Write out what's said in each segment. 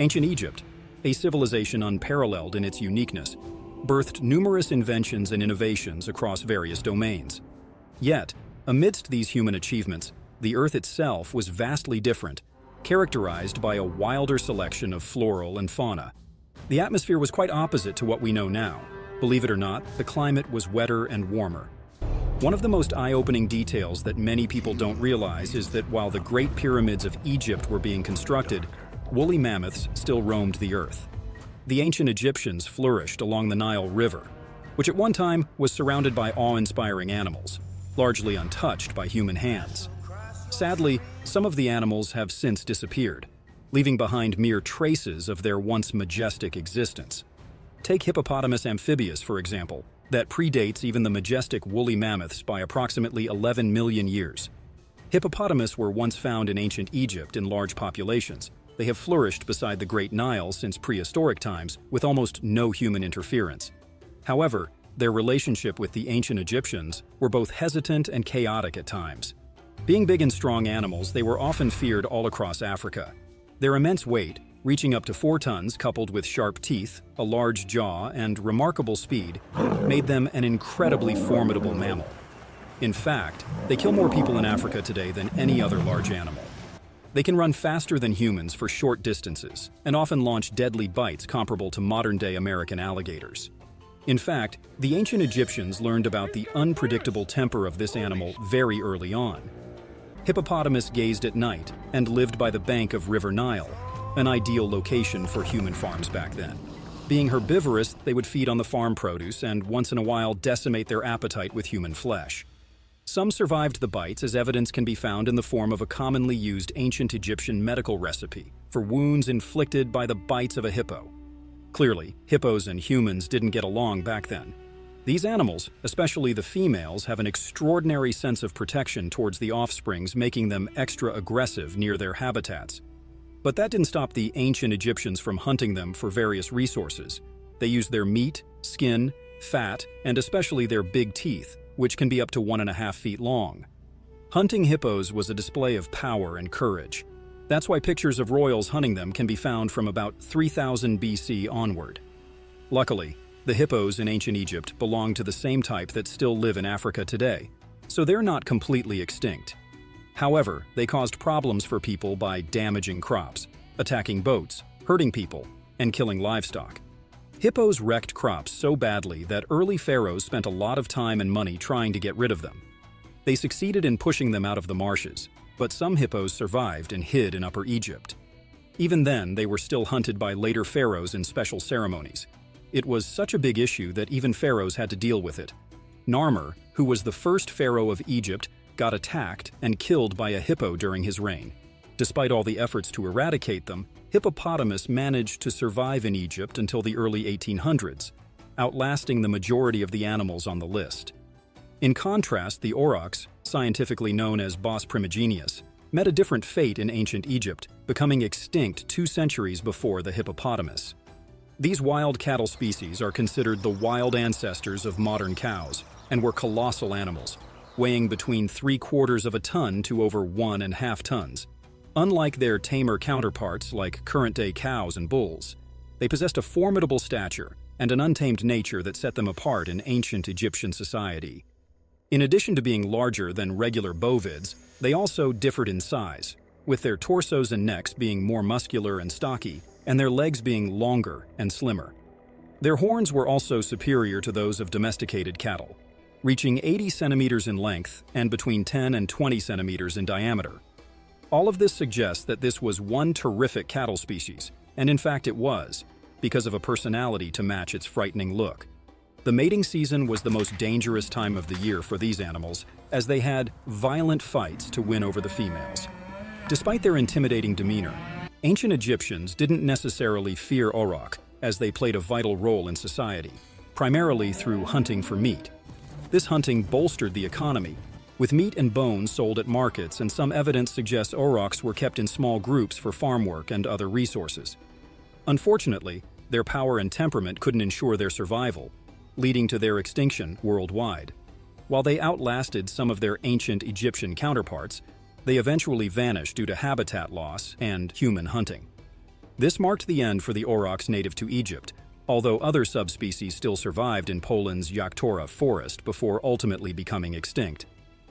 Ancient Egypt, a civilization unparalleled in its uniqueness, birthed numerous inventions and innovations across various domains. Yet, amidst these human achievements, the Earth itself was vastly different, characterized by a wilder selection of floral and fauna. The atmosphere was quite opposite to what we know now. Believe it or not, the climate was wetter and warmer. One of the most eye-opening details that many people don't realize is that while the Great Pyramids of Egypt were being constructed, woolly mammoths still roamed the Earth. The ancient Egyptians flourished along the Nile River, which at one time was surrounded by awe-inspiring animals, largely untouched by human hands. Sadly, some of the animals have since disappeared, leaving behind mere traces of their once majestic existence. Take Hippopotamus amphibius, for example, that predates even the majestic woolly mammoths by approximately 11 million years. Hippopotamus were once found in ancient Egypt in large populations. They have flourished beside the Great Nile since prehistoric times with almost no human interference. However, their relationship with the ancient Egyptians were both hesitant and chaotic at times. Being big and strong animals, they were often feared all across Africa. Their immense weight, reaching up to 4 tons coupled with sharp teeth, a large jaw, and remarkable speed, made them an incredibly formidable mammal. In fact, they kill more people in Africa today than any other large animal. They can run faster than humans for short distances, and often launch deadly bites comparable to modern-day American alligators. In fact, the ancient Egyptians learned about the unpredictable temper of this animal very early on. Hippopotamus gazed at night and lived by the bank of River Nile, an ideal location for human farms back then. Being herbivorous, they would feed on the farm produce and once in a while decimate their appetite with human flesh. Some survived the bites, as evidence can be found in the form of a commonly used ancient Egyptian medical recipe for wounds inflicted by the bites of a hippo. Clearly, hippos and humans didn't get along back then. These animals, especially the females, have an extraordinary sense of protection towards the offsprings, making them extra aggressive near their habitats. But that didn't stop the ancient Egyptians from hunting them for various resources. They used their meat, skin, fat, and especially their big teeth, which can be up to 1.5 feet long. Hunting hippos was a display of power and courage. That's why pictures of royals hunting them can be found from about 3000 BC onward. Luckily, the hippos in ancient Egypt belong to the same type that still live in Africa today, so they're not completely extinct. However, they caused problems for people by damaging crops, attacking boats, hurting people, and killing livestock. Hippos wrecked crops so badly that early pharaohs spent a lot of time and money trying to get rid of them. They succeeded in pushing them out of the marshes, but some hippos survived and hid in Upper Egypt. Even then, they were still hunted by later pharaohs in special ceremonies. It was such a big issue that even pharaohs had to deal with it. Narmer, who was the first pharaoh of Egypt, got attacked and killed by a hippo during his reign. Despite all the efforts to eradicate them, Hippopotamus managed to survive in Egypt until the early 1800s, outlasting the majority of the animals on the list. In contrast, the Orox, scientifically known as Bos primigenius, met a different fate in ancient Egypt, becoming extinct 2 centuries before the hippopotamus. These wild cattle species are considered the wild ancestors of modern cows and were colossal animals, weighing between 3/4 of a ton to over 1.5 tons. Unlike their tamer counterparts like current-day cows and bulls, they possessed a formidable stature and an untamed nature that set them apart in ancient Egyptian society. In addition to being larger than regular bovids, they also differed in size, with their torsos and necks being more muscular and stocky, and their legs being longer and slimmer. Their horns were also superior to those of domesticated cattle, reaching 80 centimeters in length and between 10 and 20 centimeters in diameter. All of this suggests that this was one terrific cattle species, and in fact it was, because of a personality to match its frightening look. The mating season was the most dangerous time of the year for these animals, as they had violent fights to win over the females. Despite their intimidating demeanor, ancient Egyptians didn't necessarily fear Orox, as they played a vital role in society, primarily through hunting for meat. This hunting bolstered the economy, with meat and bones sold at markets, and some evidence suggests Orox were kept in small groups for farm work and other resources. Unfortunately, their power and temperament couldn't ensure their survival, leading to their extinction worldwide. While they outlasted some of their ancient Egyptian counterparts, they eventually vanished due to habitat loss and human hunting. This marked the end for the Orox native to Egypt, although other subspecies still survived in Poland's Yaktora forest before ultimately becoming extinct.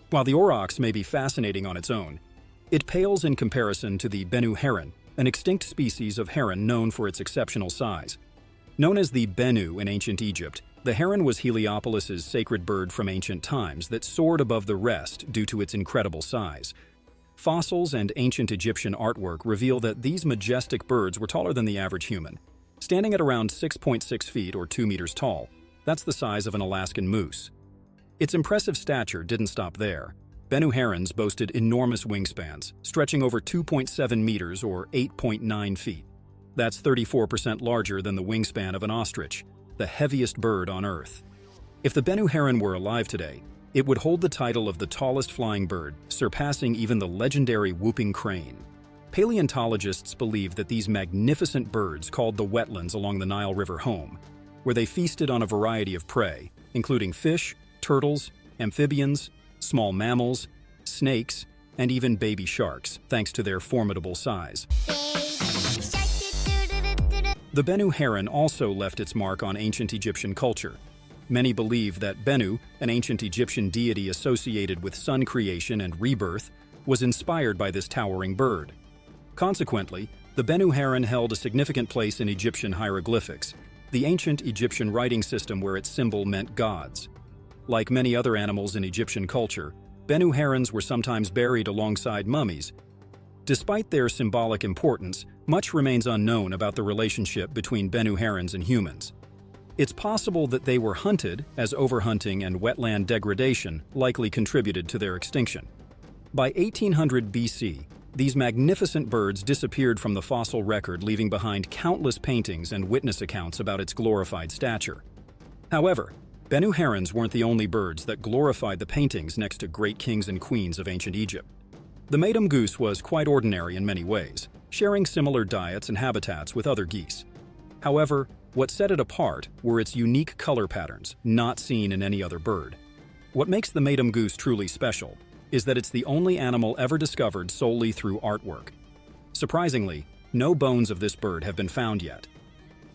While the Orox may be fascinating on its own, it pales in comparison to the Bennu Heron, an extinct species of heron known for its exceptional size. Known as the Bennu in ancient Egypt, the heron was Heliopolis's sacred bird from ancient times that soared above the rest due to its incredible size. Fossils and ancient Egyptian artwork reveal that these majestic birds were taller than the average human, standing at around 6.6 feet or 2 meters tall. That's the size of an Alaskan moose. Its impressive stature didn't stop there. Bennu herons boasted enormous wingspans, stretching over 2.7 meters or 8.9 feet. That's 34% larger than the wingspan of an ostrich, the heaviest bird on Earth. If the Bennu heron were alive today, it would hold the title of the tallest flying bird, surpassing even the legendary whooping crane. Paleontologists believe that these magnificent birds called the wetlands along the Nile River home, where they feasted on a variety of prey, including fish, turtles, amphibians, small mammals, snakes, and even baby sharks, thanks to their formidable size. The Bennu heron also left its mark on ancient Egyptian culture. Many believe that Bennu, an ancient Egyptian deity associated with sun creation and rebirth, was inspired by this towering bird. Consequently, the Bennu heron held a significant place in Egyptian hieroglyphics, the ancient Egyptian writing system where its symbol meant gods. Like many other animals in Egyptian culture, Bennu herons were sometimes buried alongside mummies. Despite their symbolic importance, much remains unknown about the relationship between Bennu herons and humans. It's possible that they were hunted, as overhunting and wetland degradation likely contributed to their extinction. By 1800 BC, these magnificent birds disappeared from the fossil record, leaving behind countless paintings and witness accounts about its glorified stature. However, Bennu herons weren't the only birds that glorified the paintings next to great kings and queens of ancient Egypt. The Maum goose was quite ordinary in many ways, sharing similar diets and habitats with other geese. However, what set it apart were its unique color patterns, not seen in any other bird. What makes the Maum goose truly special is that it's the only animal ever discovered solely through artwork. Surprisingly, no bones of this bird have been found yet.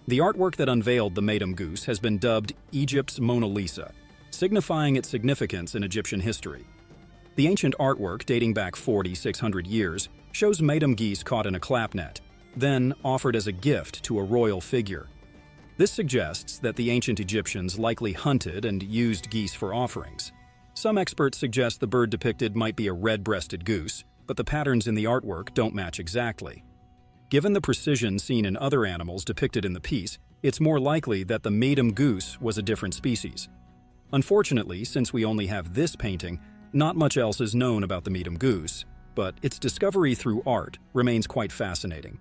The artwork that unveiled the Maum goose has been dubbed Egypt's Mona Lisa, signifying its significance in Egyptian history. The ancient artwork, dating back 4,600 years, shows Maum geese caught in a clapnet, then offered as a gift to a royal figure. This suggests that the ancient Egyptians likely hunted and used geese for offerings. Some experts suggest the bird depicted might be a red-breasted goose, but the patterns in the artwork don't match exactly. Given the precision seen in other animals depicted in the piece, it's more likely that the Maum goose was a different species. Unfortunately, since we only have this painting, not much else is known about the Maum goose, but its discovery through art remains quite fascinating.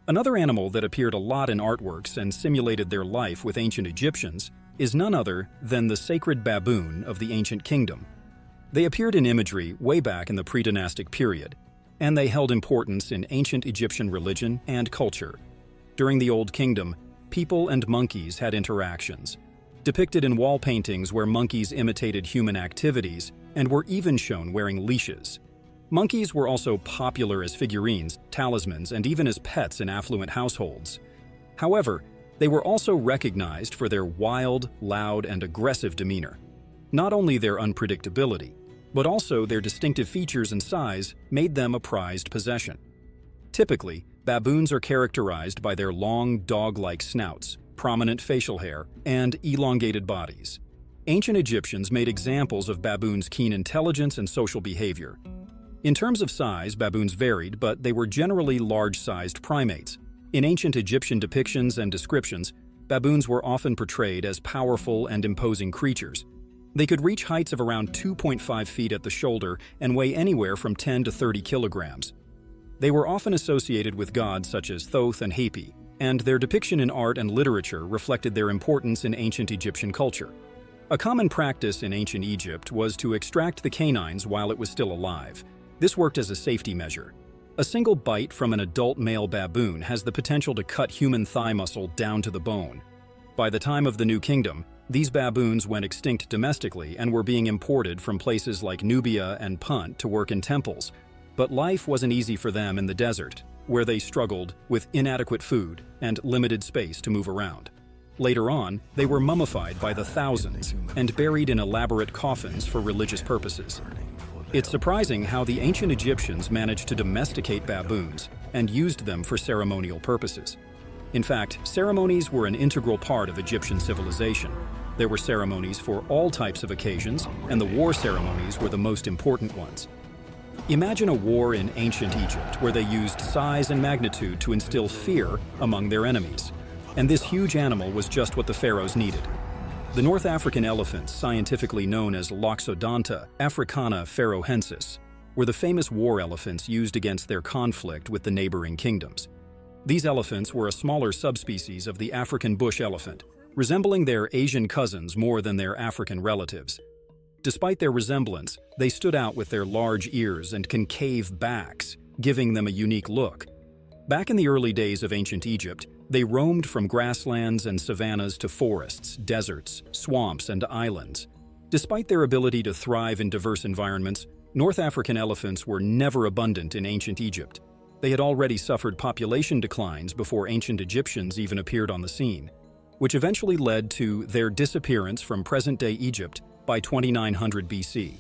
Another animal that appeared a lot in artworks and simulated their life with ancient Egyptians is none other than the sacred baboon of the ancient kingdom. They appeared in imagery way back in the pre-dynastic period, and they held importance in ancient Egyptian religion and culture. During the Old Kingdom, people and monkeys had interactions, depicted in wall paintings where monkeys imitated human activities and were even shown wearing leashes. Monkeys were also popular as figurines, talismans, and even as pets in affluent households. However, they were also recognized for their wild, loud, and aggressive demeanor. Not only their unpredictability, but also their distinctive features and size made them a prized possession. Typically, baboons are characterized by their long, dog-like snouts, prominent facial hair, and elongated bodies. Ancient Egyptians made examples of baboons' keen intelligence and social behavior. In terms of size, baboons varied, but they were generally large-sized primates. In ancient Egyptian depictions and descriptions, baboons were often portrayed as powerful and imposing creatures. They could reach heights of around 2.5 feet at the shoulder and weigh anywhere from 10 to 30 kilograms. They were often associated with gods such as Thoth and Hapi, and their depiction in art and literature reflected their importance in ancient Egyptian culture. A common practice in ancient Egypt was to extract the canines while it was still alive. This worked as a safety measure. A single bite from an adult male baboon has the potential to cut human thigh muscle down to the bone. By the time of the New Kingdom, these baboons went extinct domestically and were being imported from places like Nubia and Punt to work in temples. But life wasn't easy for them in the desert. where they struggled with inadequate food and limited space to move around. Later on, they were mummified by the thousands and buried in elaborate coffins for religious purposes. It's surprising how the ancient Egyptians managed to domesticate baboons and used them for ceremonial purposes. In fact, ceremonies were an integral part of Egyptian civilization. There were ceremonies for all types of occasions, and the war ceremonies were the most important ones. Imagine a war in ancient Egypt where they used size and magnitude to instill fear among their enemies. And this huge animal was just what the pharaohs needed. The North African elephants, scientifically known as Loxodonta africana pharaohensis, were the famous war elephants used against their conflict with the neighboring kingdoms. These elephants were a smaller subspecies of the African bush elephant, resembling their Asian cousins more than their African relatives. Despite their resemblance, they stood out with their large ears and concave backs, giving them a unique look. Back in the early days of ancient Egypt, they roamed from grasslands and savannas to forests, deserts, swamps, and islands. Despite their ability to thrive in diverse environments, North African elephants were never abundant in ancient Egypt. They had already suffered population declines before ancient Egyptians even appeared on the scene, which eventually led to their disappearance from present-day Egypt by 2900 BC.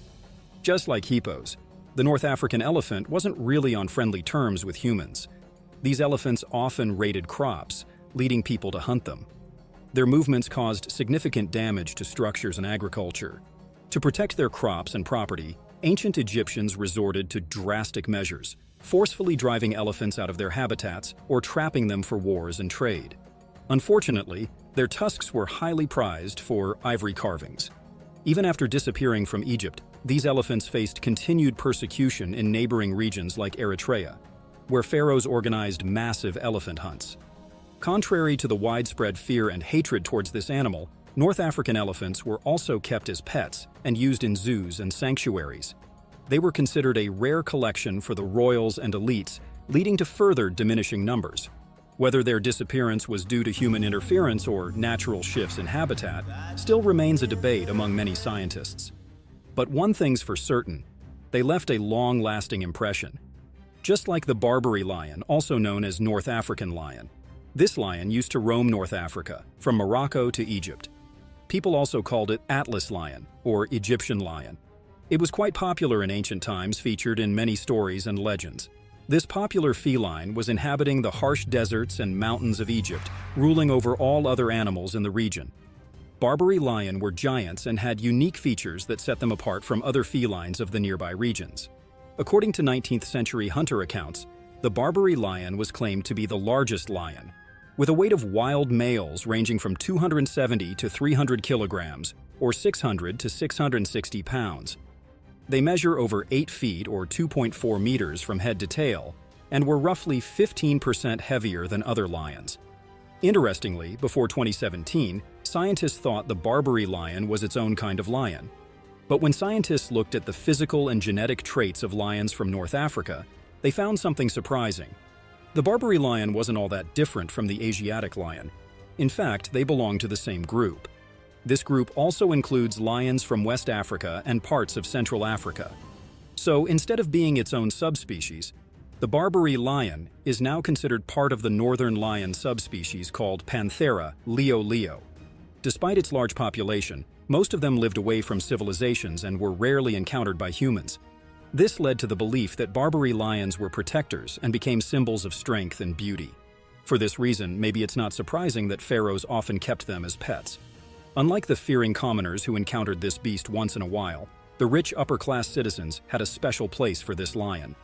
Just like hippos, the North African elephant wasn't really on friendly terms with humans. These elephants often raided crops, leading people to hunt them. Their movements caused significant damage to structures and agriculture. To protect their crops and property, ancient Egyptians resorted to drastic measures, forcefully driving elephants out of their habitats or trapping them for wars and trade. Unfortunately, their tusks were highly prized for ivory carvings. Even after disappearing from Egypt, these elephants faced continued persecution in neighboring regions like Eritrea, where pharaohs organized massive elephant hunts. Contrary to the widespread fear and hatred towards this animal, North African elephants were also kept as pets and used in zoos and sanctuaries. They were considered a rare collection for the royals and elites, leading to further diminishing numbers. Whether their disappearance was due to human interference or natural shifts in habitat still remains a debate among many scientists. But one thing's for certain, they left a long-lasting impression. Just like the Barbery lion, also known as North African lion, this lion used to roam North Africa, from Morocco to Egypt. People also called it Atlas lion, or Egyptian lion. It was quite popular in ancient times, featured in many stories and legends. This popular feline was inhabiting the harsh deserts and mountains of Egypt, ruling over all other animals in the region. Barbery lion were giants and had unique features that set them apart from other felines of the nearby regions. According to 19th century hunter accounts, the Barbery lion was claimed to be the largest lion, with a weight of wild males ranging from 270 to 300 kilograms, or 600 to 660 pounds. They measure over 8 feet or 2.4 meters from head to tail, and were roughly 15% heavier than other lions. Interestingly, before 2017, scientists thought the Barbery lion was its own kind of lion. But when scientists looked at the physical and genetic traits of lions from North Africa, they found something surprising. The Barbery lion wasn't all that different from the Asiatic lion. In fact, they belong to the same group. This group also includes lions from West Africa and parts of Central Africa. So instead of being its own subspecies, the Barbery lion is now considered part of the northern lion subspecies called Panthera leo. Despite its large population, most of them lived away from civilizations and were rarely encountered by humans. This led to the belief that Barbery lions were protectors and became symbols of strength and beauty. For this reason, maybe it's not surprising that pharaohs often kept them as pets. Unlike the fearing commoners who encountered this beast once in a while, the rich upper-class citizens had a special place for this lion.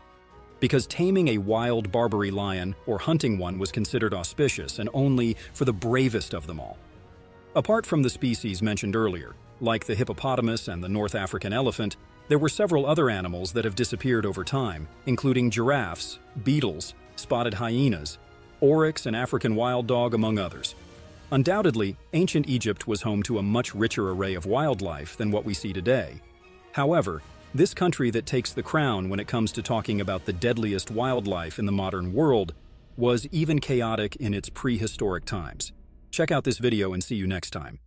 Because taming a wild Barbery lion or hunting one was considered auspicious and only for the bravest of them all. Apart from the species mentioned earlier, like the hippopotamus and the North African elephant, there were several other animals that have disappeared over time, including giraffes, beetles, spotted hyenas, oryx and African wild dog, among others. Undoubtedly, ancient Egypt was home to a much richer array of wildlife than what we see today. However, this country that takes the crown when it comes to talking about the deadliest wildlife in the modern world was even chaotic in its prehistoric times. Check out this video and see you next time.